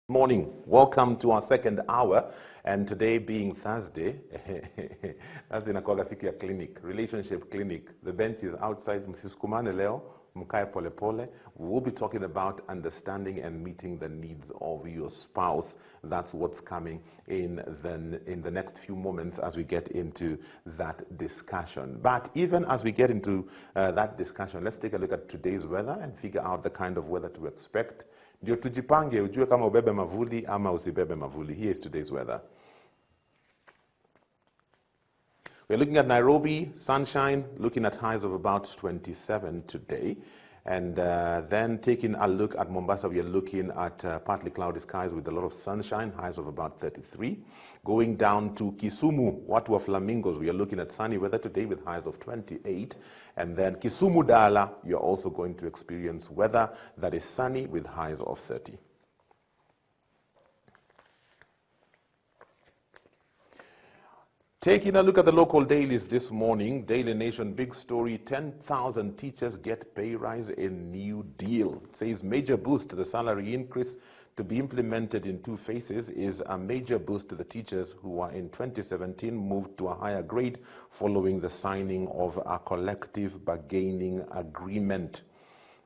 Morning, welcome to our second hour, and today being Thursday, that's inakuwaga siku ya clinic, relationship clinic. The bench is outside, msisukumane leo, mkae pole pole. We'll be talking about understanding and meeting the needs of your spouse. That's what's coming in the next few moments as we get into that discussion. But even as we get into that discussion, let's take a look at today's weather and figure out the kind of weather to expect. Ndio tujipange ujue kama ubebe mavuli ama usibebe mavuli. Here is today's weather. We're looking at Nairobi, sunshine, looking at highs of about 27 today. And then taking a look at Mombasa, we are looking at partly cloudy skies with a lot of sunshine, highs of about 33. Going down to Kisumu, Watu wa Flamingos, we are looking at sunny weather today with highs of 28. And then Kisumu Dala, you're also going to experience weather that is sunny with highs of 30. Taking a look at the local dailies this morning, Daily Nation, big story, 10,000 teachers get pay rise in new deal. It says major boost to the salary increase to be implemented in two phases is a major boost to the teachers who are in 2017 moved to a higher grade following the signing of a collective bargaining agreement.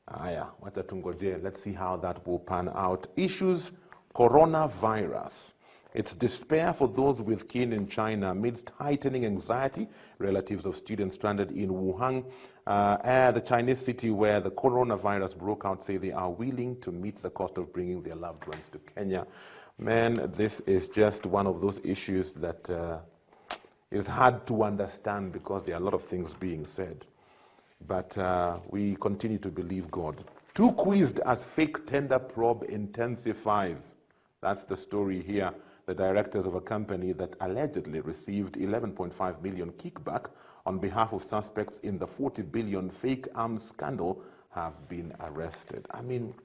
Let's see how that will pan out. Issues, coronavirus. It's despair for those with kin in China amidst heightening anxiety. Relatives of students stranded in Wuhan, the Chinese city where the coronavirus broke out, say they are willing to meet the cost of bringing their loved ones to Kenya. Man, this is just one of those issues that is hard to understand because there are a lot of things being said. But we continue to believe God. Too quizzed as fake tender probe intensifies. That's the story here. The directors of a company that allegedly received 11.5 million kickback on behalf of suspects in the 40 billion fake arms scandal have been arrested. I mean,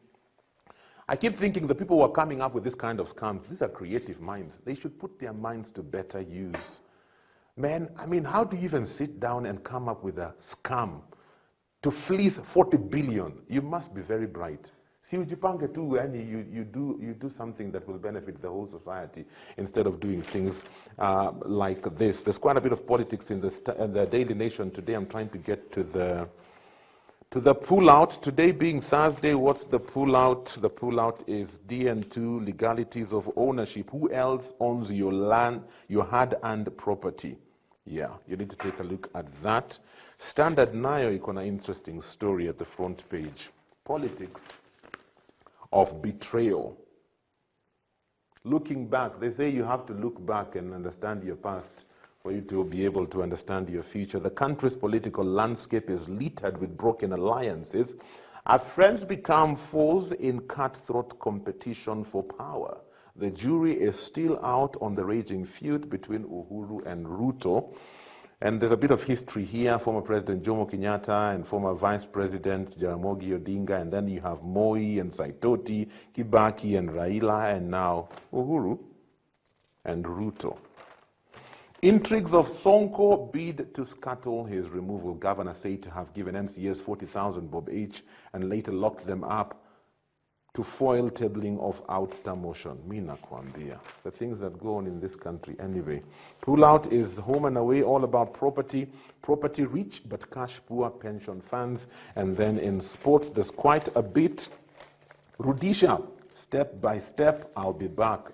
I keep thinking the people who are coming up with this kind of scams, these are creative minds. They should put their minds to better use. Man, I mean, how do you even sit down and come up with a scam to fleece 40 billion? You must be very bright. Si ujipange tu, and you do something that will benefit the whole society instead of doing things like this. There's quite a bit of politics in the Daily Nation today. I'm trying to get to the pullout. Today being Thursday, what's the pullout? The pullout is DN2, legalities of ownership. Who else owns your land, your hard-earned property? Yeah, you need to take a look at that. Standard nayo iko na interesting story at the front page. Politics of betrayal. Looking back, they say you have to look back and understand your past for you to be able to understand your future. The country's political landscape is littered with broken alliances as friends become foes in cutthroat competition for power. The jury is still out on the raging feud between Uhuru and Ruto. And there's a bit of history here, former President Jomo Kenyatta and former Vice President Jaramogi Odinga, and then you have Moi and Saitoti, Kibaki and Raila, and now Uhuru and Ruto. Intrigues of Sonko bid to scuttle his removal. Governor said to have given MCAs 40,000 bob each and later locked them up to foil tabling of ouster motion. Mina kwambia. The things that go on in this country anyway. Pullout is home and away, all about property. Property rich but cash poor pension funds. And then in sports, there's quite a bit. Rudisha, step by step, I'll be back.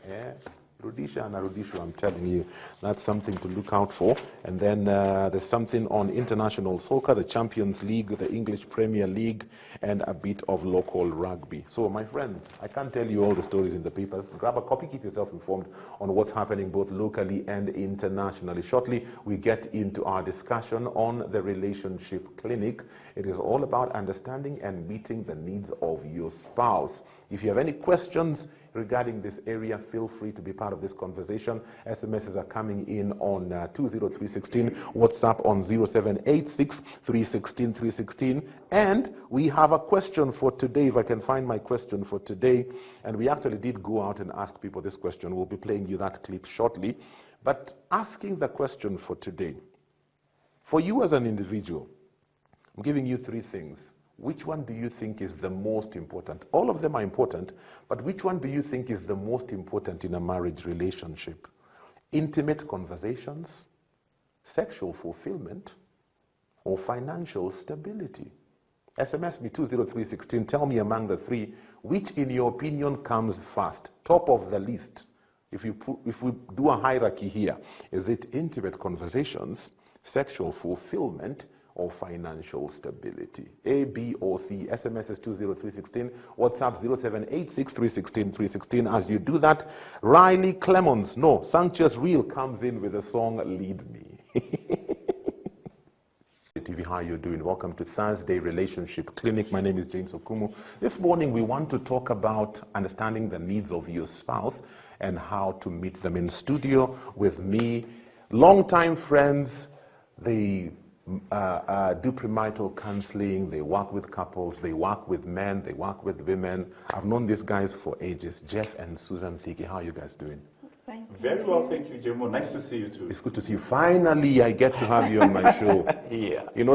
Rudisha and Arudisha, I'm telling you, that's something to look out for. And then there's something on international soccer, the Champions League, the English Premier League, and a bit of local rugby. So, my friends, I can't tell you all the stories in the papers. Grab a copy, keep yourself informed on what's happening both locally and internationally. Shortly, we get into our discussion on the relationship clinic. It is all about understanding and meeting the needs of your spouse. If you have any questions regarding this area, feel free to be part of this conversation. SMSs are coming in on 20316, WhatsApp on 0786 316 316. And we have a question for today, if I can find my question for today. And we actually did go out and ask people this question. We'll be playing you that clip shortly. But asking the question for today, for you as an individual, I'm giving you three things. which one do you think is the most important? All of them are important, but which one do you think is the most important in a marriage relationship? Intimate conversations, sexual fulfillment, or financial stability? SMS me 20316. Tell me among the three, which in your opinion comes first, top of the list? If we do a hierarchy here, is it intimate conversations, sexual fulfillment, or financial stability? A, B, or C? SMS is 20316. WhatsApp 0786316316. As you do that, Riley Clemons, no, Sanchez Real comes in with the song Lead Me. TV, how are you doing? Welcome to Thursday Relationship Clinic. My name is James Okumu. This morning we want to talk about understanding the needs of your spouse and how to meet them. In studio with me, longtime friends. They do premarital counseling, they work with couples, they work with men, they work with women. I've known these guys for ages. Jeff and Susan Thiki, how are you guys doing? Fine. Very well, thank you, Jemo. Nice to see you too. It's good to see you. Finally, I get to have you on my show. Yeah. You know,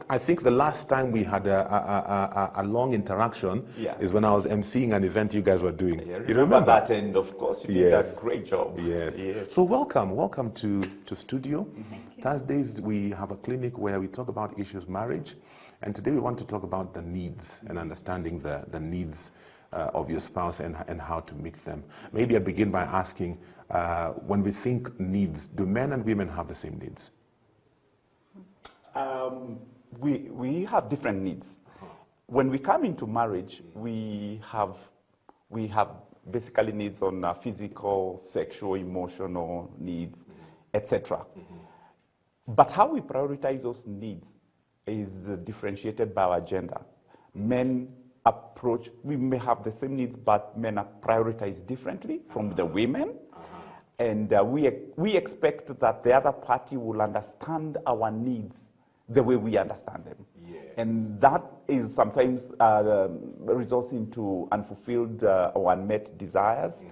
I think the last time we had a long interaction is when I was emceeing an event you guys were doing. Yeah, you remember that? And of course, you did a great job. Yes. So welcome to studio. Thursdays we have a clinic where we talk about issues marriage, and today we want to talk about the needs and understanding the needs of your spouse and how to meet them. Maybe I begin by asking, when we think needs, do men and women have the same needs? We have different needs. When we come into marriage, we have basically needs on physical, sexual, emotional needs, etc. But how we prioritize those needs is differentiated by our gender. Men approach, we may have the same needs, but men are prioritized differently from the women. And we expect that the other party will understand our needs the way we understand them. Yes. And that is sometimes results into unfulfilled or unmet desires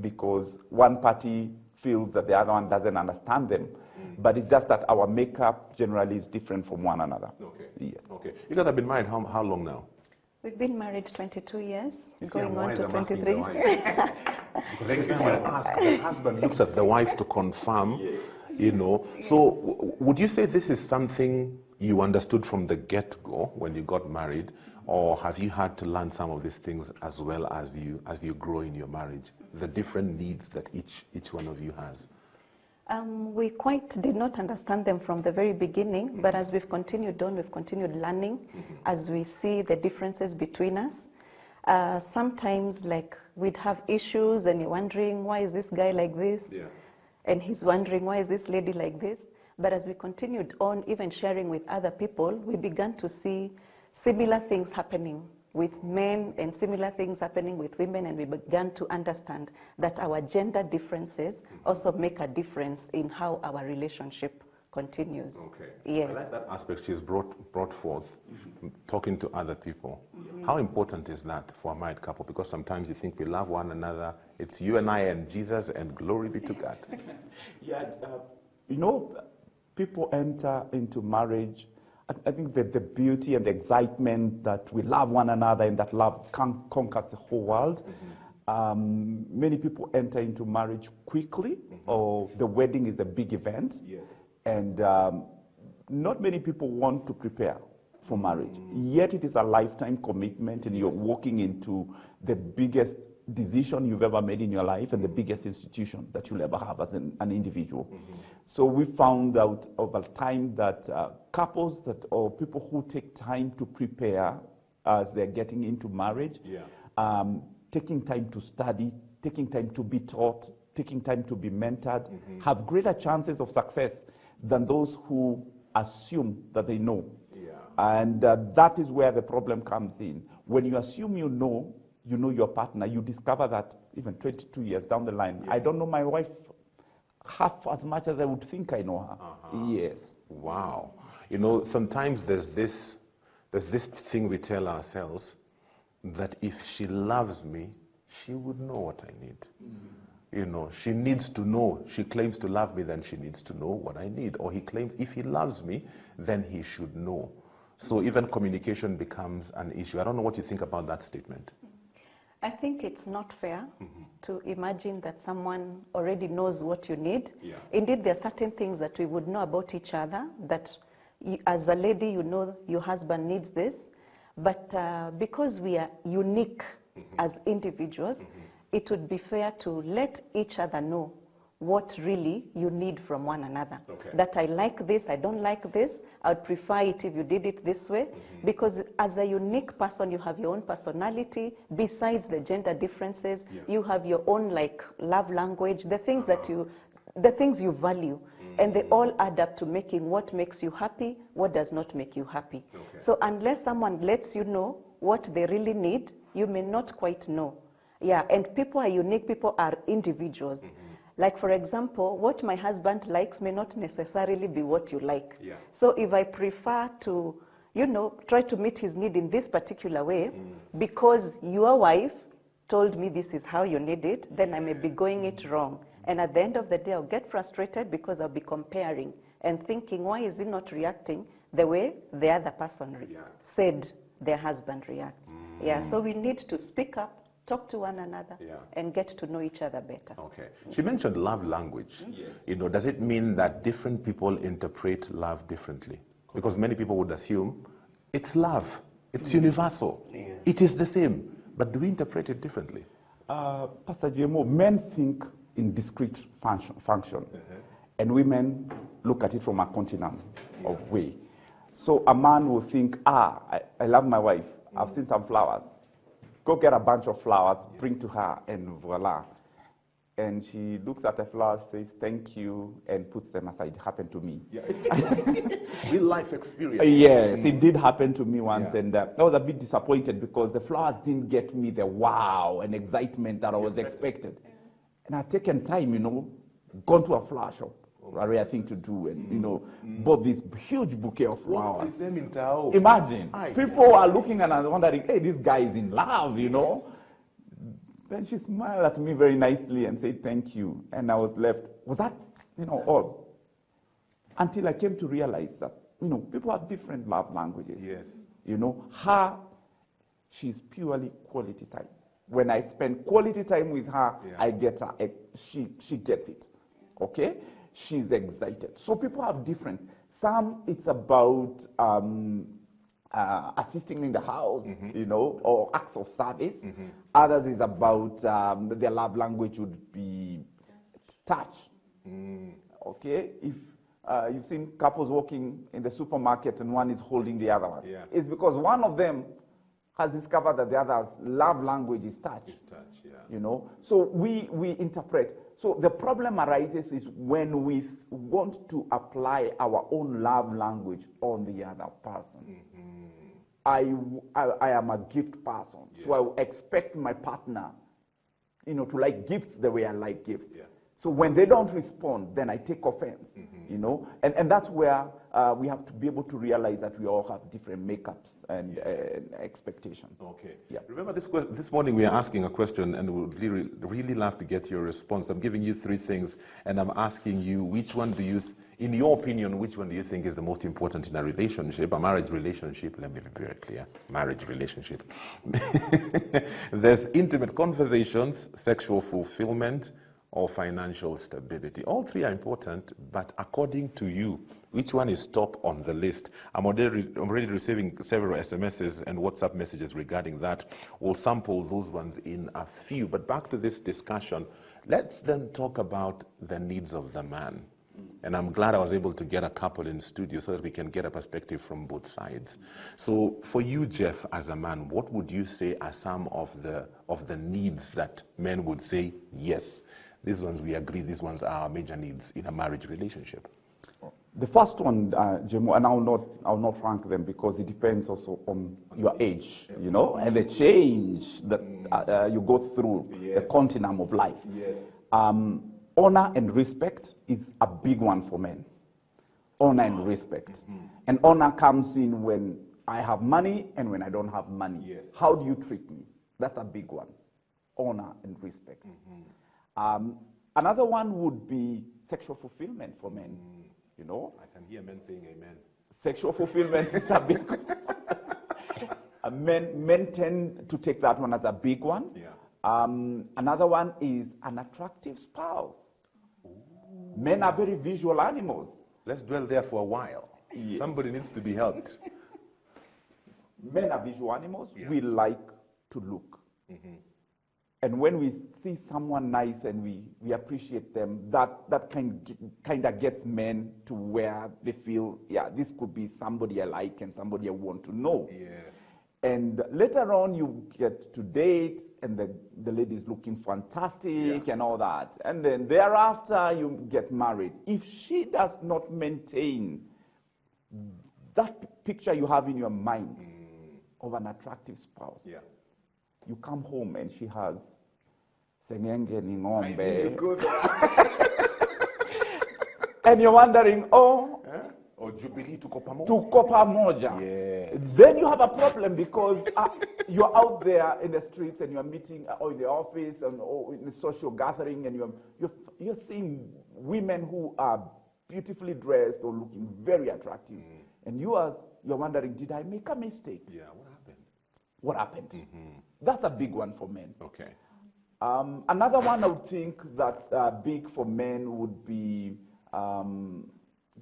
because one party feels that the other one doesn't understand them. But it's just that our makeup generally is different from one another. Okay. Yes. Okay. You guys have been married how long now? We've been married 22 years, You see, going I'm on wise, to I'm asking 23. the wife. Because every time I ask, the husband looks at the wife to confirm, you know. So would you say this is something you understood from the get-go when you got married, or have you had to learn some of these things as well as you grow in your marriage, the different needs that each one of you has? We quite did not understand them from the very beginning, but as we've continued on, we've continued learning as we see the differences between us. Sometimes, like, we'd have issues and you're wondering, why is this guy like this? Yeah. And he's wondering, why is this lady like this? But as we continued on, even sharing with other people, we began to see similar things happening with men and similar things happening with women, and we began to understand that our gender differences also make a difference in how our relationship continues. Okay. Yes. I like that aspect she's brought forth, talking to other people. How important is that for a married couple? Because sometimes you think we love one another, it's you and I and Jesus, and glory be to God. Yeah, you know, people enter into marriage. I think that the beauty and the excitement that we love one another and that love conquers the whole world. Many people enter into marriage quickly, or the wedding is a big event. Yes. And not many people want to prepare for marriage. Yet it is a lifetime commitment, and you're walking into the biggest decision you've ever made in your life and the biggest institution that you'll ever have as an individual. So we found out over time that couples or people who take time to prepare as they're getting into marriage, taking time to study, taking time to be taught, taking time to be mentored, have greater chances of success than those who assume that they know. And that is where the problem comes in. When you assume you know your partner, you discover that even 22 years down the line, I don't know my wife half as much as I would think I know her. Yes. Wow. You know, sometimes there's this thing we tell ourselves that if she loves me, she would know what I need. You know, she needs to know. She claims to love me, then she needs to know what I need. Or he claims if he loves me, then he should know. So even communication becomes an issue. I don't know what you think about that statement. I think it's not fair to imagine that someone already knows what you need. Yeah. Indeed, there are certain things that we would know about each other, that as a lady, you know your husband needs this. But because we are unique as individuals, it would be fair to let each other know what really you need from one another. Okay. That I like this, I don't like this, I would prefer it if you did it this way. Because as a unique person, you have your own personality. Besides the gender differences, you have your own like love language, the things that the things you value. And they all add up to making what makes you happy, what does not make you happy. Okay. So unless someone lets you know what they really need, you may not quite know. Yeah, and people are unique, people are individuals. Like, for example, what my husband likes may not necessarily be what you like. Yeah. So if I prefer to, you know, try to meet his need in this particular way, because your wife told me this is how you need it, then I may be going it wrong. And at the end of the day, I'll get frustrated because I'll be comparing and thinking, why is he not reacting the way the other person said their husband reacts? Yeah, so we need to speak up, talk to one another, and get to know each other better. Okay. She mentioned love language. Yes. You know, does it mean that different people interpret love differently? Because many people would assume it's love, it's universal, it is the same. But do we interpret it differently? Pastor JMO, men think in discrete function, and women look at it from a continuum of way. So a man will think, I love my wife, I've seen some flowers. Go get a bunch of flowers, bring to her, and voila. And she looks at the flowers, says, thank you, and puts them aside. It happened to me. Yeah. Real life experience. Yes, it did happen to me once, and I was a bit disappointed because the flowers didn't get me the wow and excitement that I was expected. And I'd taken time, you know, gone to a flower shop, a rare thing to do, and, you know, bought this huge bouquet of flowers. Imagine, people are looking and are wondering, hey, this guy is in love, you know. Then she smiled at me very nicely and said, thank you. And I was left, was that, you know, all? Until I came to realize that, you know, people have different love languages. Yes. You know, she's purely quality time. When I spend quality time with her, I get her, she gets it, okay? She's excited. So people have different. Some, it's about assisting in the house, you know, or acts of service. Others is about their love language would be touch. Okay, if you've seen couples walking in the supermarket and one is holding the other one, it's because one of them has discovered that the other's love language is touch. You know, so we interpret. So the problem arises is when we want to apply our own love language on the other person. I am a gift person, so I will expect my partner, you know, to like gifts the way I like gifts. So when they don't respond, then I take offense, you know, and that's where we have to be able to realize that we all have different makeups and expectations. Okay. Yeah. Remember this morning we are asking a question and we would really love to get your response. I'm giving you 3 things and I'm asking you which one do you, in your opinion, which one do you think is the most important in a relationship, a marriage relationship? Let me be very clear, marriage relationship. There's intimate conversations, sexual fulfillment, or financial stability. All 3 are important, but according to you, which one is top on the list? I'm already receiving several SMSs and WhatsApp messages regarding that. We'll sample those ones in a few. But back to this discussion, let's then talk about the needs of the man. And I'm glad I was able to get a couple in studio so that we can get a perspective from both sides. So for you, Jeff, as a man, what would you say are some of the needs that men would say, yes, these ones we agree, these ones are our major needs in a marriage relationship? The first one, Jemo, and I'll not rank them because it depends also on your age, you know, and the change that you go through, the continuum of life. Honor and respect is a big one for men. Honor and respect. And honor comes in when I have money and when I don't have money. How do you treat me? That's a big one. Honor and respect. Another one would be sexual fulfillment for men. you know. I can hear men saying amen. Sexual fulfillment is a big one. Men tend to take that one as a big one. Yeah. Another one is an attractive spouse. Men are very visual animals. Let's dwell there for a while. Yes. Somebody needs to be helped. Men are visual animals. Yeah. We like to look. And when we see someone nice and we appreciate them, that kind of gets men to where they feel, yeah, this could be somebody I like and somebody I want to know. Yes. And later on, you get to date, and the lady's looking fantastic and all that. And then thereafter, you get married. If she does not maintain that picture you have in your mind of an attractive spouse, Yeah. you come home and she has sengenge ni I knew ng'ombe. you'd go there. And you're wondering, oh, Eh? Or Jubilee to Kopamo. tuko pamoja. Yes. Then you have a problem because you're out there in the streets and you're meeting or in the office or in a social gathering, and you're seeing women who are beautifully dressed or looking very attractive. And you're wondering, did I make a mistake? Yeah, what happened? What happened? That's a big one for men. Okay. Another one I would think that's big for men would be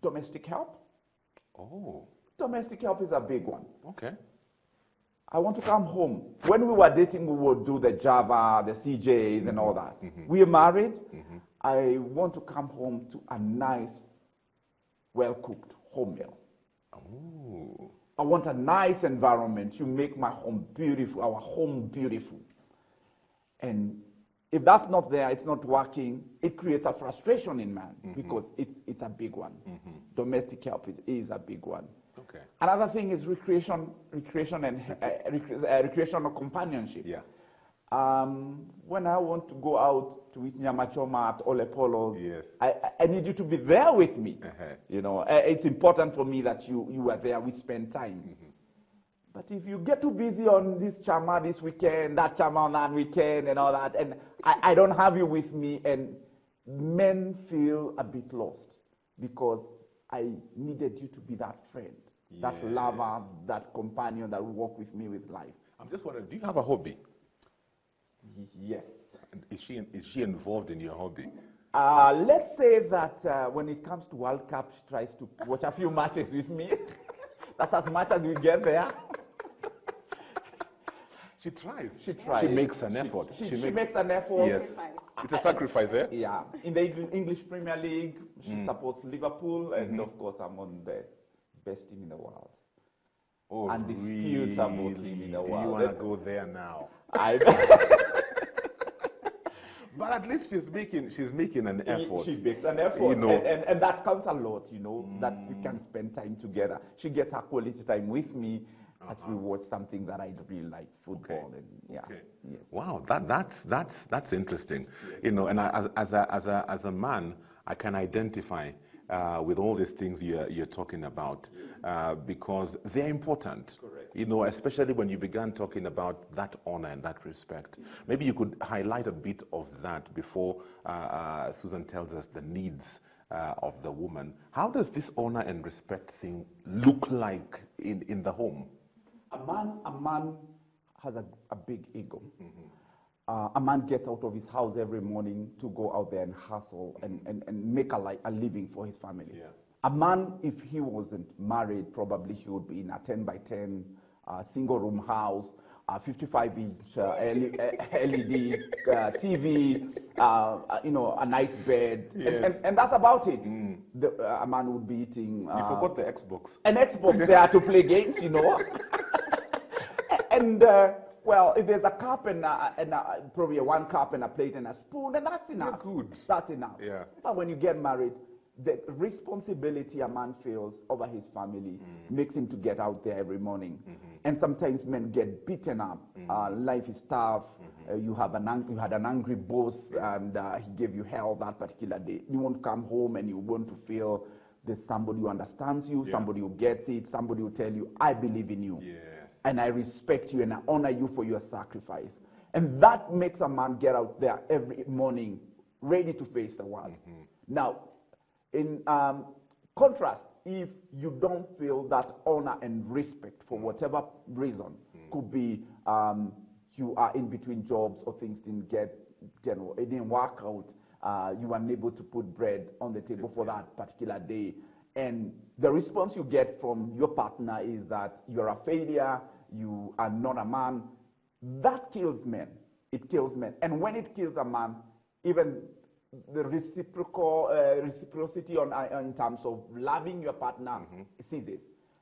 domestic help. Oh, Domestic help is a big one. okay. I want to come home. When we were dating, we would do the Java, the CJs, and all that. We are married. I want to come home to a nice, well-cooked home meal. Oh, I want a nice environment. You make my home beautiful, our home beautiful. And if that's not there, it's not working, it creates a frustration in man because it's a big one. Domestic help is a big one. okay. Another thing is recreational companionship. Yeah. When I want to go out to eat nyama choma at Ole Polo's, Yes. I need you to be there with me. Uh-huh. You know, it's important for me that you are there. We spend time. But if you get too busy on this chama this weekend, that chama on that weekend, and all that, and I don't have you with me, and men feel a bit lost because I needed you to be that friend, that Yes. lover, that companion that will walk with me with life. I'm just wondering, do you have a hobby? Yes. And is she involved in your hobby? Let's say that when it comes to World Cup, she tries to watch a few matches with me. That's as much as we get there. She tries. She tries. She makes an effort. She makes an effort. Yes. It's a sacrifice, eh? Yeah. In the English Premier League, she supports Liverpool, and of course, I'm on the best team in the world. Oh, Undisputable team in the Do you world. want to go there now? But at least she's making an effort. She makes an effort, You know. and that counts a lot, you know, that we can spend time together. She gets her quality time with me as we watch something that I really like, football, Okay. and yeah, Okay. yes. Wow, that's interesting. You know, and as a man, I can identify with all these things you're talking about because they're important. Correct. You know, especially when you began talking about that honor and that respect. Maybe you could highlight a bit of that before Susan tells us the needs of the woman. How does this honor and respect thing look like in the home? A man has a big ego. A man gets out of his house every morning to go out there and hustle and make a living for his family. Yeah. A man, if he wasn't married, probably he would be in a 10 by 10 single room house, a 55-inch LED TV, you know, a nice bed, Yes. and that's about it. A man would be eating You forgot the Xbox. an Xbox there to play games, you know. And well, if there's a cup and probably one cup and a plate and a spoon, and that's enough. You're good. That's enough. Yeah. But when you get married, the responsibility a man feels over his family makes him to get out there every morning. And sometimes men get beaten up. Life is tough. You had an angry boss, and he gave you hell that particular day. You want to come home and you want to feel there's somebody who understands you, Yeah. somebody who gets it, somebody who tell you, I believe in you. Yes. And I respect you and I honor you for your sacrifice. And that makes a man get out there every morning ready to face the world. Now, in Contrast if you don't feel that honor and respect for whatever reason. Could be you are in between jobs or things didn't get, it didn't work out. You were unable to put bread on the table for that particular day. And the response you get from your partner is that you're a failure, you are not a man. That kills men. It kills men. And when it kills a man, even the reciprocity in terms of loving your partner ceases.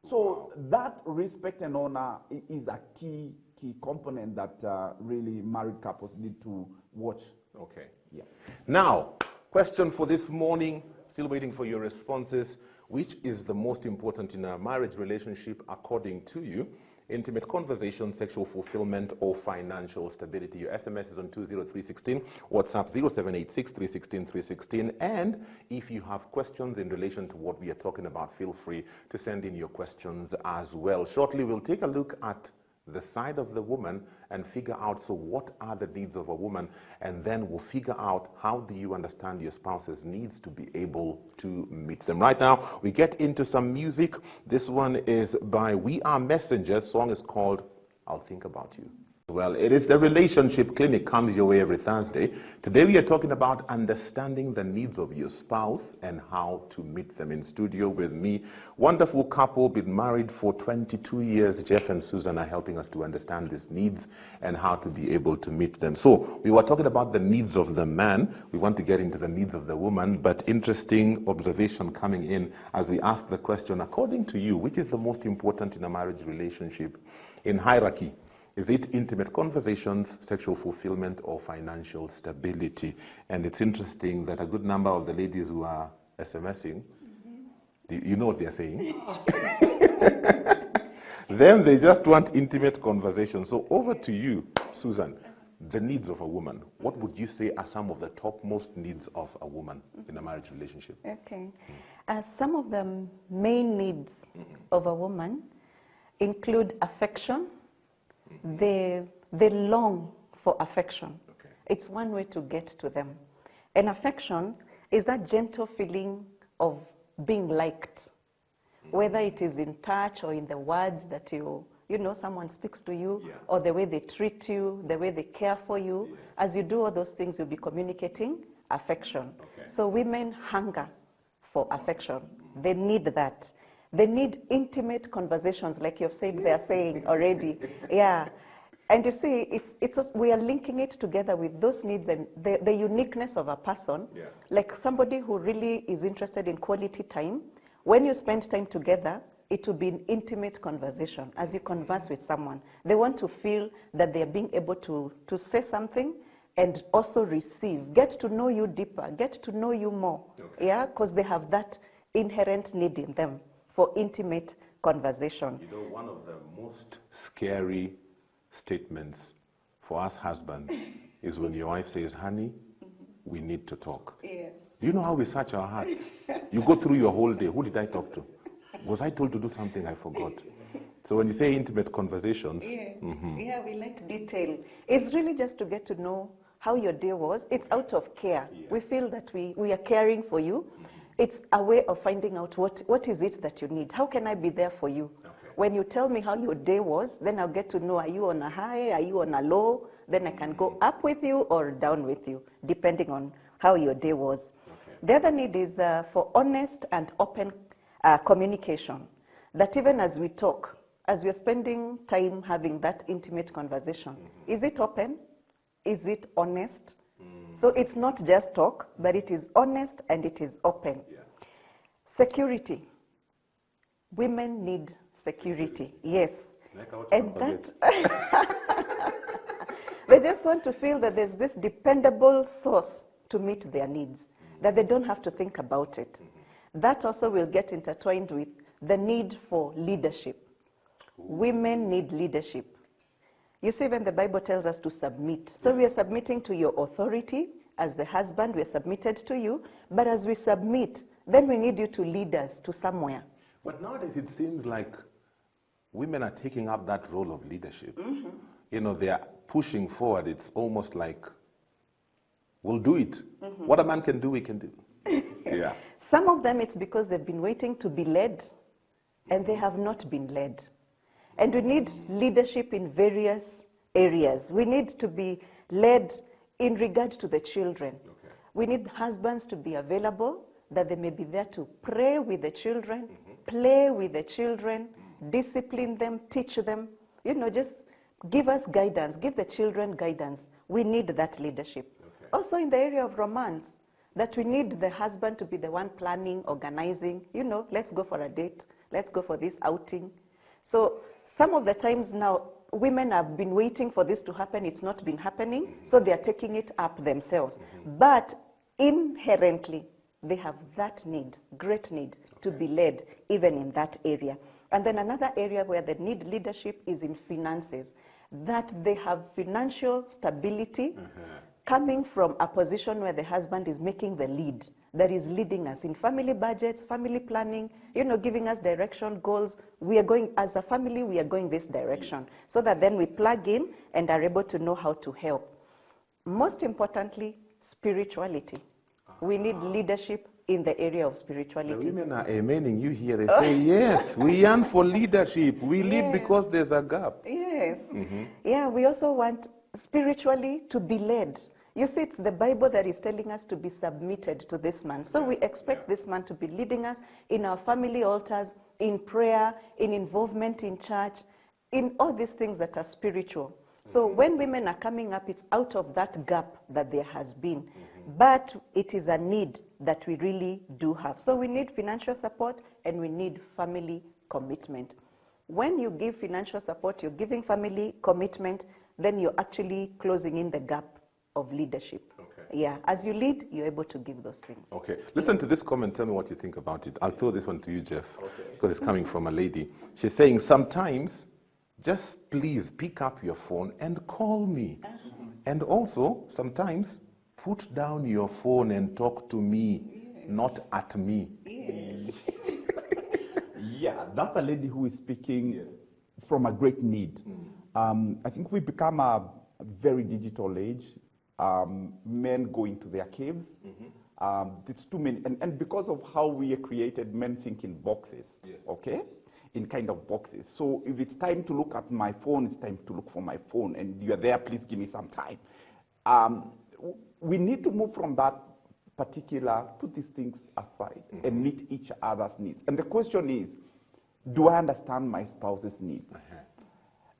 So that respect and honor is a key component that really married couples need to watch. Okay. Yeah. Now, question for this morning, still waiting for your responses. Which is the most important in a marriage relationship according to you? Intimate conversation, sexual fulfillment, or financial stability? Your SMS is on 20316, WhatsApp 0786 316 316. And if you have questions in relation to what we are talking about, feel free to send in your questions as well. Shortly, we'll take a look at the side of the woman and figure out, so what are the needs of a woman? And then we'll figure out, how do you understand your spouse's needs to be able to meet them? Right now, we get into some music. This one is by We Are Messengers. Song is called I'll Think About You. Well, it is the Relationship Clinic, comes your way every Thursday. Today we are talking about understanding the needs of your spouse and how to meet them. In studio with me, wonderful couple, been married for 22 years. Jeff and Susan are helping us to understand these needs and how to be able to meet them. So we were talking about the needs of the man. We want to get into the needs of the woman, but interesting observation coming in as we ask the question, according to you, which is the most important in a marriage relationship in hierarchy? Is it intimate conversations, sexual fulfillment, or financial stability? And it's interesting that a good number of the ladies who are SMSing, you know what they're saying? Then they just want intimate conversation. So over to you, Susan. The needs of a woman. What would you say are some of the topmost needs of a woman in a marriage relationship? Okay. Some of the main needs of a woman include affection. They long for affection. Okay. It's one way to get to them. And affection is that gentle feeling of being liked, whether it is in touch or in the words that you know, someone speaks to you, or the way they treat you, the way they care for you. Yes. As you do all those things, you'll be communicating affection. Okay. So women hunger for affection. They need that. They need intimate conversations, like you've said, they're saying already. Yeah. And you see, we are linking it together with those needs and the uniqueness of a person. Yeah. Like somebody who really is interested in quality time. When you spend time together, it will be an intimate conversation as you converse with someone. They want to feel that they're being able to say something and also receive, get to know you deeper, get to know you more. Okay. Yeah, because they have that inherent need in them for intimate conversation. You know, one of the most scary statements for us husbands is when your wife says, honey, we need to talk. Yes. Do you know how we search our hearts? You go through your whole day. Who did I talk to? Was I told to do something I forgot? So when you say intimate conversations. Yeah, yeah, we like detail. It's really just to get to know how your day was. It's out of care. Yes. We feel that we are caring for you. It's a way of finding out what is it that you need. How can I be there for you? Okay. When you tell me how your day was, then I'll get to know, are you on a high, are you on a low? Then I can go up with you or down with you, depending on how your day was. Okay. The other need is for honest and open communication. That even as we talk, as we're spending time having that intimate conversation, is it open? Is it honest? So it's not just talk, but it is honest and it is open. Yeah. Security. Women need security. Yes. And that they just want to feel that there's this dependable source to meet their needs, that they don't have to think about it. That also will get intertwined with the need for leadership. Women need leadership. You see, when the Bible tells us to submit, so we are submitting to your authority. As the husband, we are submitted to you. But as we submit, then we need you to lead us to somewhere. But nowadays it seems like women are taking up that role of leadership. You know, they are pushing forward. It's almost like, we'll do it. What a man can do, we can do. Yeah. Some of them, it's because they've been waiting to be led, and they have not been led. And we need leadership in various areas. We need to be led in regard to the children. Okay. We need husbands to be available, that they may be there to pray with the children, play with the children, discipline them, teach them, just give us guidance, give the children guidance. We need that leadership. Okay. Also in the area of romance, that we need the husband to be the one planning, organizing, let's go for a date, let's go for this outing. So some of the times now, women have been waiting for this to happen, it's not been happening, so they are taking it up themselves. But inherently, they have that need, great need, to be led even in that area. And then another area where they need leadership is in finances, that they have financial stability coming from a position where the husband is making the lead, that is leading us in family budgets, family planning, giving us direction, goals. We are going, as a family, we are going this direction, so that then we plug in and are able to know how to help. Most importantly, spirituality. We need leadership in the area of The spirituality. women are amening you here. They say, yes, we yearn for leadership. We lead Yes. because there's a gap. Yes. Yeah, we also want spiritually to be led. You see, it's the Bible that is telling us to be submitted to this man. So we expect this man to be leading us in our family altars, in prayer, in involvement in church, in all these things that are spiritual. So when women are coming up, it's out of that gap that there has been. But it is a need that we really do have. So we need financial support and we need family commitment. When you give financial support, you're giving family commitment, then you're actually closing in the gap of leadership. Okay. Yeah, as you lead, you're able to give those things. Okay, listen to this comment. Tell me what you think about it. I'll throw this one to you, Jeff, because it's coming from a lady. She's saying, sometimes just please pick up your phone and call me. And also, sometimes put down your phone and talk to me, not at me. Yeah, that's a lady who is speaking from a great need. I think we've become a very digital age. Men go into their caves. It's too many, and because of how we are created, men think in boxes, okay? In kind of boxes. So if it's time to look at my phone, it's time to look for my phone, and you're there, please give me some time. We need to move from that particular, put these things aside and meet each other's needs. And the question is, do I understand my spouse's needs?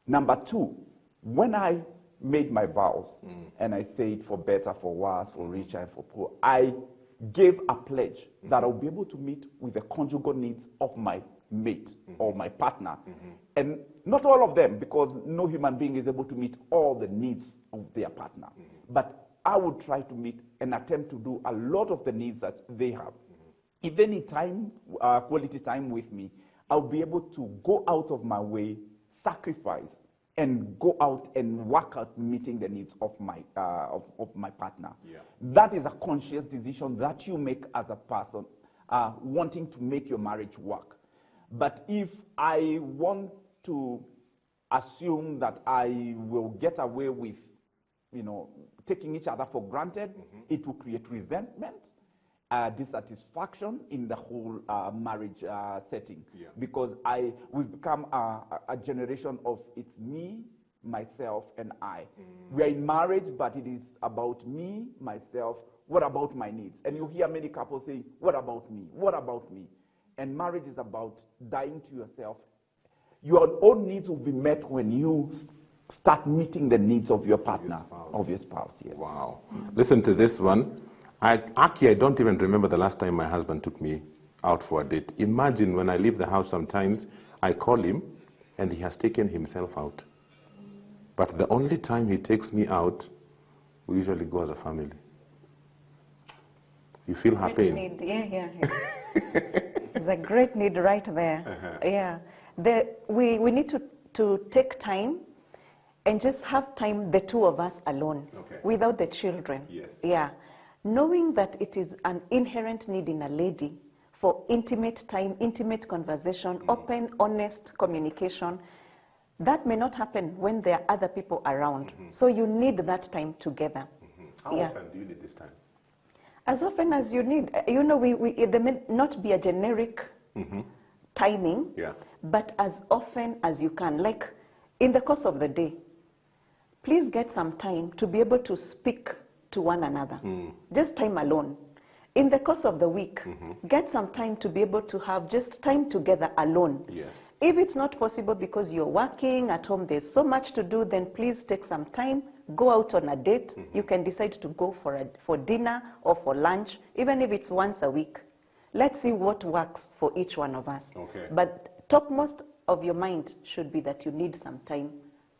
Number two, when I made my vows and I said for better, for worse, for richer, and for poor, I gave a pledge that I'll be able to meet with the conjugal needs of my mate or my partner. And not all of them, because no human being is able to meet all the needs of their partner. But I would try to meet and attempt to do a lot of the needs that they have. If they need time, quality time with me, I'll be able to go out of my way, sacrifice, and go out and work out meeting the needs of my partner. That is a conscious decision that you make as a person wanting to make your marriage work. But if I want to assume that I will get away with, taking each other for granted, it will create resentment, dissatisfaction in the whole marriage setting. Because we've become a generation of it's me, myself, and I. We are in marriage, but it is about me, myself, what about my needs? And you hear many couples saying, what about me? What about me? And marriage is about dying to yourself. Your own needs will be met when you start meeting the needs of your partner, of your spouse, yes. Wow. Listen to this one. I don't even remember the last time my husband took me out for a date. Imagine when I leave the house sometimes, I call him and he has taken himself out. But the only time he takes me out, we usually go as a family. You feel her pain? Need. Yeah. There's a great need right there. Yeah. We need to take time and just have time, the two of us alone, without the children. Yeah. Knowing that it is an inherent need in a lady for intimate time, intimate conversation, open, honest communication, that may not happen when there are other people around. So you need that time together. How often do you need this time? As often as you need. You know, there may not be a generic timing, Yeah. but as often as you can. Like in the course of the day, please get some time to be able to speak to one another. Just time alone. In the course of the week, get some time to be able to have just time together alone. Yes. If it's not possible because you're working at home, there's so much to do, then please take some time, go out on a date. You can decide to go for dinner or for lunch, even if it's once a week. Let's see what works for each one of us. Okay. But topmost of your mind should be that you need some time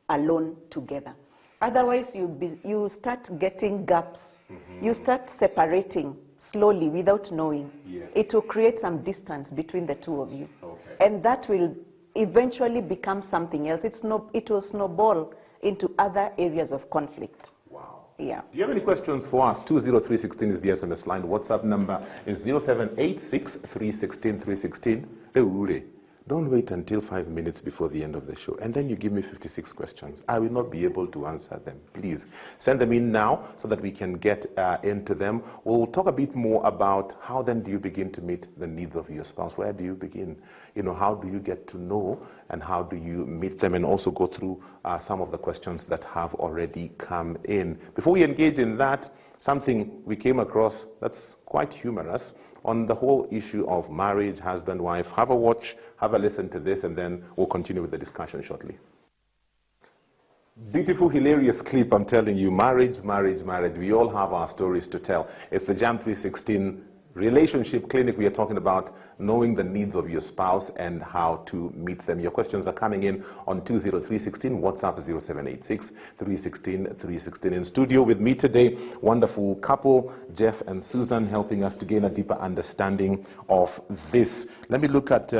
alone together. Otherwise, you start getting gaps. You start separating slowly without knowing. Yes. It will create some distance between the two of you. Okay. And that will eventually become something else. It will snowball into other areas of conflict. Wow. Yeah. Do you have any questions for us? 20316 is the SMS line. WhatsApp number is 0786 316 316. Don't wait until 5 minutes before the end of the show. And then you give me 56 questions. I will not be able to answer them. Please send them in now so that we can get into them. We'll talk a bit more about how then do you begin to meet the needs of your spouse? Where do you begin? You know, how do you get to know and how do you meet them? And also go through some of the questions that have already come in. Before we engage in that, something we came across that's quite humorous on the whole issue of marriage, husband, wife. Have a watch, have a listen to this, and then we'll continue with the discussion shortly. Beautiful, hilarious clip, I'm telling you. Marriage, marriage, marriage. We all have our stories to tell. It's the Jam 316 Relationship Clinic. We are talking about knowing the needs of your spouse and how to meet them. Your questions are coming in on 20316, WhatsApp 0786 316 316. In studio with me today, wonderful couple, Jeff and Susan, helping us to gain a deeper understanding of this. Let me look at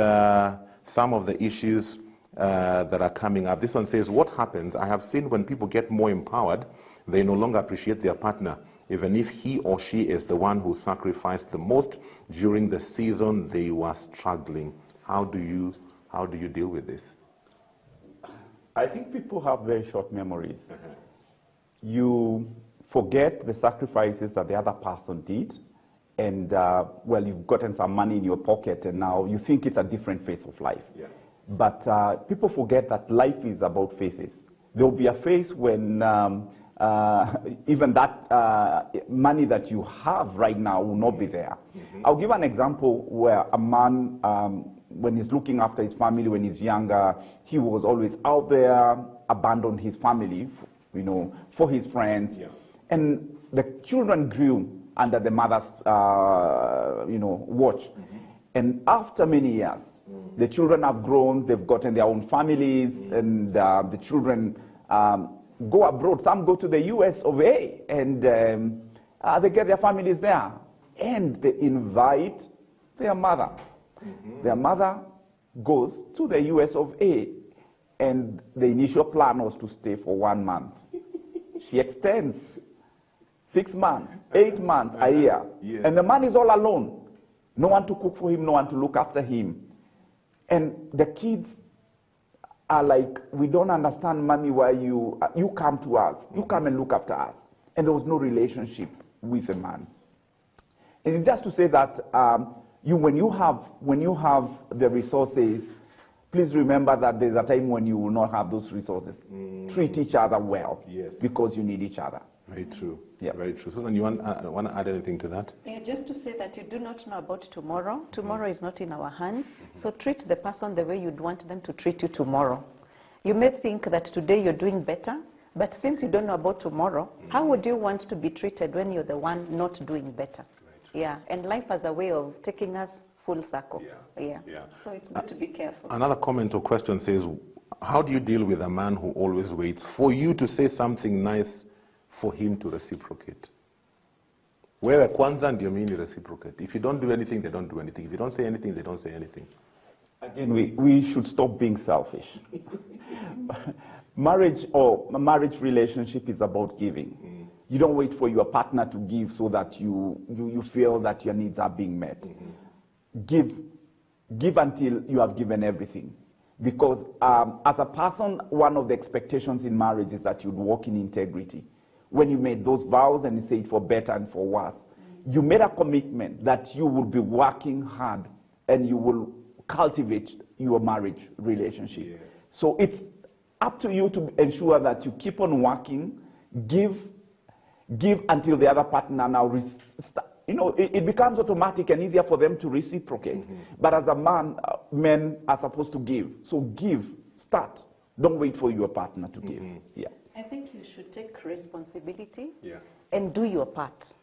some of the issues that are coming up. This one says, what happens? I have seen when people get more empowered, they no longer appreciate their partner, even if he or she is the one who sacrificed the most during the season they were struggling. How do you deal with this? I think people have very short memories. You forget the sacrifices that the other person did, and well, you've gotten some money in your pocket, and now you think it's a different phase of life. Yeah. But people forget that life is about phases. There will be a phase when even that money that you have right now will not be there. I'll give an example where a man, when he's looking after his family when he's younger, he was always out there, abandoned his family, you know, for his friends. Yeah. And the children grew under the mother's, you know, watch. And after many years, the children have grown, they've gotten their own families, and the children go abroad. Some go to the US of A, and they get their families there. And they invite their mother. Their mother goes to the US of A, and the initial plan was to stay for 1 month. She extends 6 months, 8 months, a year. Yes. And the man is all alone. No one to cook for him, no one to look after him. And the kids are like, we don't understand, mommy, why you come to us. You come and look after us. And there was no relationship with the man. And it's just to say that when you have the resources, please remember that there's a time when you will not have those resources. Treat each other well. Yes. Because you need each other. Very true. Yeah. Very true. Susan, you want to add anything to that? Yeah, just to say that you do not know about tomorrow. Tomorrow is not in our hands. So treat the person the way you'd want them to treat you tomorrow. You may think that today you're doing better, but since you don't know about tomorrow, how would you want to be treated when you're the one not doing better? Right. Yeah, and life has a way of taking us full circle. Yeah. So it's good to be careful. Another comment or question says, how do you deal with a man who always waits for you to say something nice for him to reciprocate? Wewe kwanza ndio mimi reciprocate. If you don't do anything, they don't do anything. If you don't say anything, they don't say anything. Again, we should stop being selfish. Marriage relationship is about giving. You don't wait for your partner to give so that you feel that your needs are being met. Give until you have given everything. Because as a person, one of the expectations in marriage is that you'd walk in integrity. When you made those vows and you say it for better and for worse, you made a commitment that you will be working hard and you will cultivate your marriage relationship. Yes. So it's up to you to ensure that you keep on working, give until the other partner now, it becomes automatic and easier for them to reciprocate. But as a man, men are supposed to give. So give, start. Don't wait for your partner to give. Yeah. I think you should take responsibility Yeah. and do your part.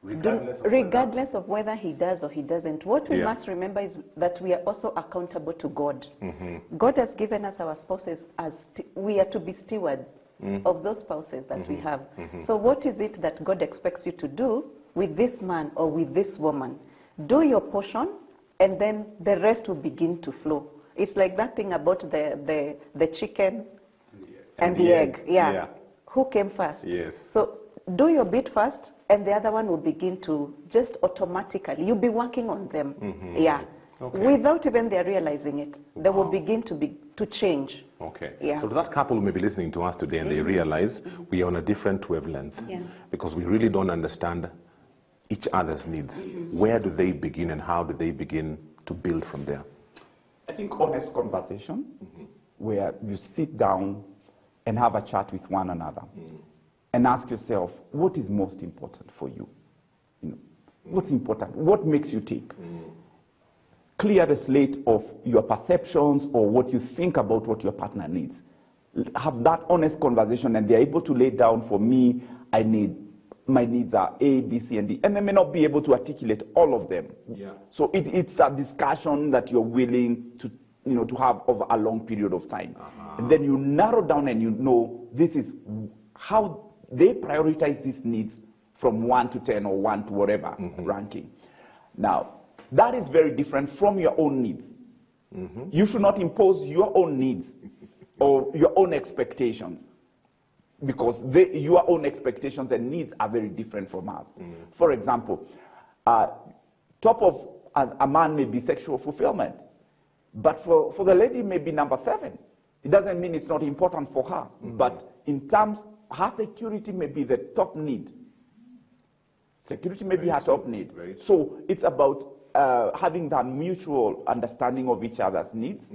Regardless Of whether he does or he doesn't. What we Yeah. must remember is that we are also accountable to God. God has given us our spouses as we are to be stewards of those spouses that we have. So what is it that God expects you to do with this man or with this woman? Do your portion, and then the rest will begin to flow. It's like that thing about the chicken and the egg. Yeah. Who came first? Yes. So do your bit first, and the other one will begin to just automatically. You'll be working on them. Yeah. Okay. Without even they realizing it, they will begin to change. Okay. Yeah. So that couple may be listening to us today and they realize we are on a different wavelength Yeah. because we really don't understand each other's needs. Where do they begin and how do they begin to build from there? I think honest conversation where you sit down and have a chat with one another and ask yourself, what is most important for you? What's important? What makes you tick? Clear the slate of your perceptions or what you think about what your partner needs. Have that honest conversation, and they're able to lay down, for me, my needs are A, B, C, and D. And they may not be able to articulate all of them. Yeah. So it's a discussion that you're willing to have over a long period of time. And then you narrow down and you know this is how they prioritize these needs from 1 to 10 or 1 to whatever ranking. Now, that is very different from your own needs. You should not impose your own needs or your own expectations, because your own expectations and needs are very different from ours. For example, top of a man may be sexual fulfillment, but for the lady may be number 7. It doesn't mean it's not important for her, but in terms, her security may be the top need. Security may be her top need. So it's about having that mutual understanding of each other's needs,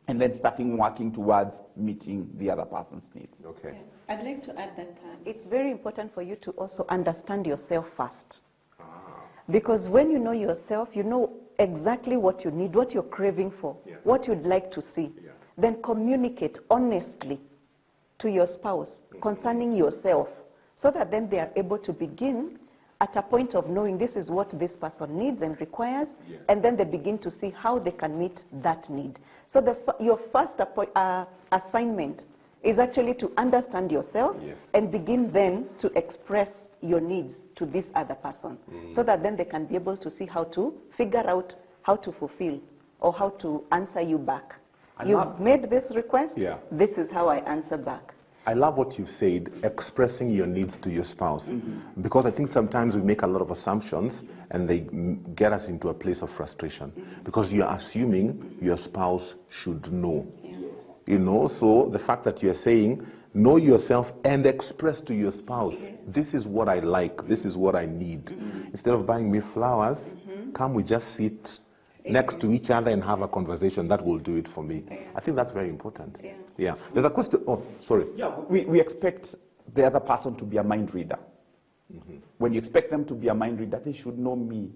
and then starting working towards meeting the other person's needs. Okay. I'd like to add that it's very important for you to also understand yourself first. Because when you know yourself, you know exactly what you need, what you're craving for, what you'd like to see. Then communicate honestly to your spouse concerning yourself, so that then they are able to begin at a point of knowing this is what this person needs and requires, and then they begin to see how they can meet that need. So your first assignment is actually to understand yourself and begin then to express your needs to this other person, so that then they can be able to see how to figure out how to fulfill or how to answer you back. You've made this request, this is how I answer back. I love what you've said, expressing your needs to your spouse, because I think sometimes we make a lot of assumptions and they get us into a place of frustration, because you're assuming your spouse should know. So the fact that you're saying, know yourself and express to your spouse, this is what I like, this is what I need. Instead of buying me flowers, come we just sit next to each other and have a conversation. That will do it for me. I think that's very important. Yeah. There's a question. Oh, sorry. Yeah, we expect the other person to be a mind reader. When you expect them to be a mind reader, they should know me.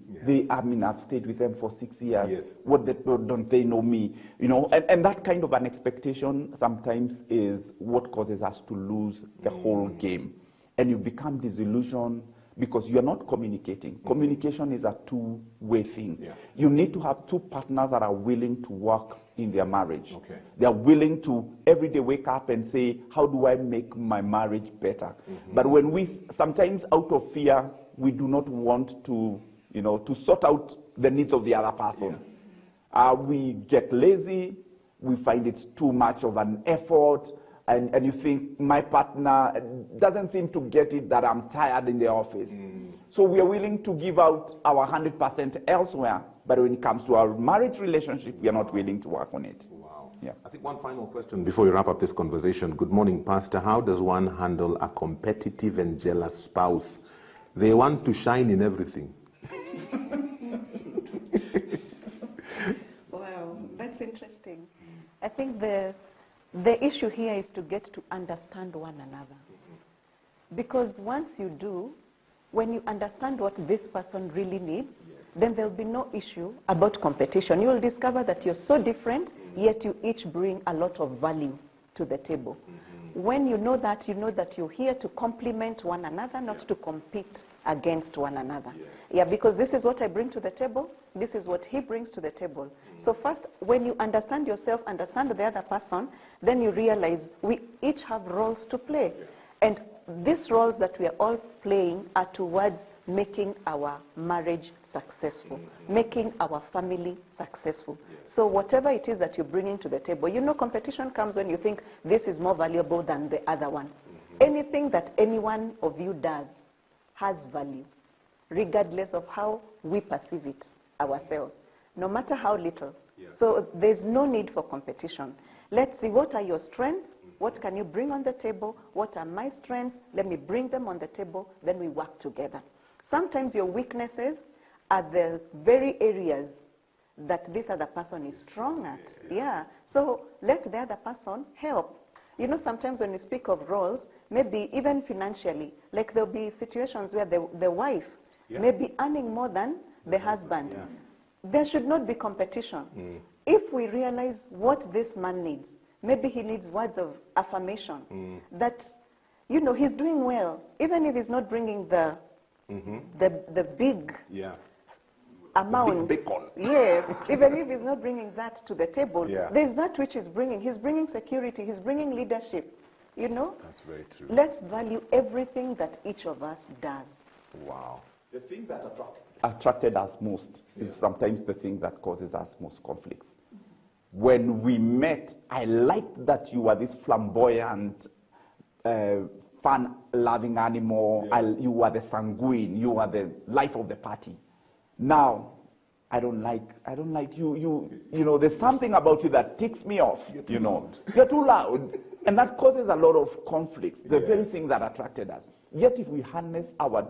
I've stayed with them for 6 years. What don't they know me? And that kind of an expectation sometimes is what causes us to lose the whole game. And you become disillusioned because you're not communicating. Communication is a two-way thing. You need to have two partners that are willing to work in their marriage. They are willing to every day wake up and say, how do I make my marriage better? But when we, sometimes out of fear, we do not want to, to sort out the needs of the other person. We get lazy, we find it's too much of an effort, and you think, my partner doesn't seem to get it that I'm tired in the office. So we are willing to give out our 100% elsewhere, but when it comes to our marriage relationship, we are not willing to work on it. Wow. Yeah. I think one final question before we wrap up this conversation. Good morning, Pastor. How does one handle a competitive and jealous spouse They want to shine in everything. Wow, that's interesting. I think the issue here is to get to understand one another. Because once you do, when you understand what this person really needs, then there'll be no issue about competition. You will discover that you're so different, yet you each bring a lot of value to the table. When you know that you're here to complement one another, not to compete against one another. Yeah, because this is what I bring to the table, this is what he brings to the table. So first, when you understand yourself, understand the other person, then you realize we each have roles to play. And these roles that we are all playing are towards making our marriage successful, making our family successful. So whatever it is that you're bringing to the table, you know, competition comes when you think this is more valuable than the other one. Anything that any one of you does has value, regardless of how we perceive it ourselves, no matter how little. So there's no need for competition. Let's see, what are your strengths? What can you bring on the table? What are my strengths? Let me bring them on the table, then we work together. Sometimes your weaknesses are the very areas that this other person is strong at. Yeah. So let the other person help. You know, sometimes when we speak of roles, maybe even financially, like there'll be situations where the wife may be earning more than the husband. There should not be competition. If we realize what this man needs, maybe he needs words of affirmation that, you know, he's doing well, even if he's not bringing the big amount. Yes, even if he's not bringing that to the table, there's that which he's bringing. He's bringing security, he's bringing leadership, you know? That's very true. Let's value everything that each of us does. Wow. The thing that attracted us most is sometimes the thing that causes us most conflicts. When we met, I liked that you were this flamboyant, fun-loving animal. You were the sanguine. You were the life of the party. Now, I don't like you. You know, there's something about you that ticks me off. You're too loud, and that causes a lot of conflicts. The very thing that attracted us. Yet, if we harness our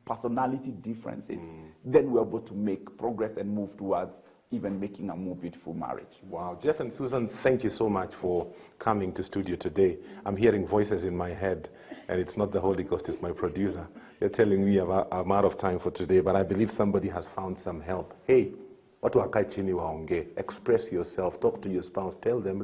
personality differences, then we're able to make progress and move towards even making a more beautiful marriage. Wow. Jeff and Susan, thank you so much for coming to studio today. I'm hearing voices in my head, and it's not the Holy Ghost, it's my producer. You're telling me I'm out of time for today, but I believe somebody has found some help. Hey, watu wakae chini waongee. Express yourself, talk to your spouse, tell them,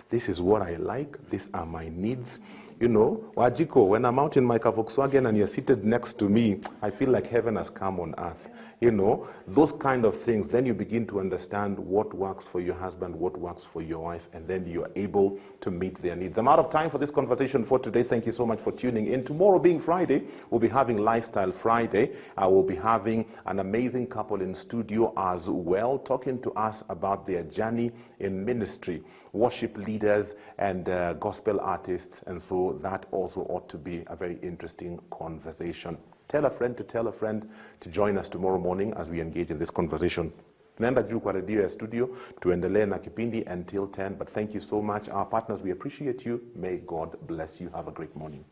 this is what I like, these are my needs. You know, Wajiko, when I'm out in my Volkswagen and you're seated next to me, I feel like heaven has come on earth. You know, those kind of things, then you begin to understand what works for your husband, what works for your wife, and then you're able to meet their needs. I'm out of time for this conversation for today. Thank you so much for tuning in. Tomorrow being Friday, we'll be having Lifestyle Friday. I will be having an amazing couple in studio as well, talking to us about their journey in ministry, worship leaders and gospel artists, and so that also ought to be a very interesting conversation. Tell a friend to join us tomorrow morning as we engage in this conversation. Tunaenda juu kwa redio ya studio, tuendelee na kipindi until 10, but thank you so much. Our partners, we appreciate you. May God bless you. Have a great morning.